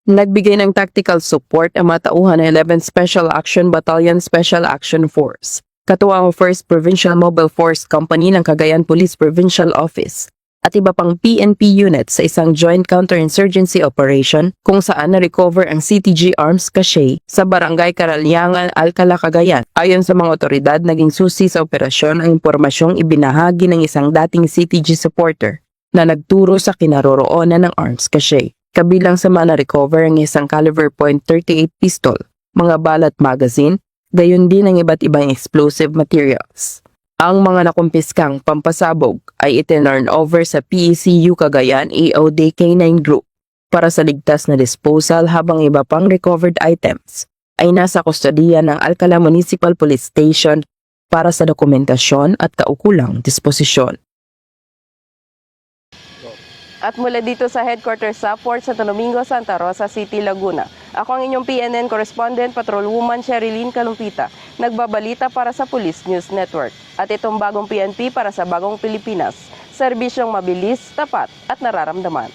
Nagbigay ng tactical support ang mga tauhan ng 11th Special Action Battalion Special Action Force, katuwa ang 1st Provincial Mobile Force Company ng Cagayan Police Provincial Office, at iba pang PNP units sa isang joint counterinsurgency operation kung saan na-recover ang CTG Arms Cache sa Barangay Karalyangan, Alcala, Cagayan. Ayon sa mga otoridad, naging susi sa operasyon ang impormasyong ibinahagi ng isang dating CTG supporter na nagturo sa kinaroroonan ng Arms Cache. Kabilang sa mga na-recover ang isang caliber .38 pistol, mga balat magazine, gayon din ang iba't ibang explosive materials. Ang mga nakumpiskang pampasabog ay itinurn over sa PECU Cagayan AOD K9 Group para sa ligtas na disposal, habang iba pang recovered items ay nasa kustodiya ng Alcala Municipal Police Station para sa dokumentasyon at kaukulang disposisyon. At mula dito sa headquarters sa Fort Santo Domingo, Santa Rosa City, Laguna, ako ang inyong PNN correspondent, Patrolwoman Sherilyn Calumpita, nagbabalita para sa Police News Network. At itong bagong PNP para sa bagong Pilipinas, serbisyong mabilis, tapat at nararamdaman.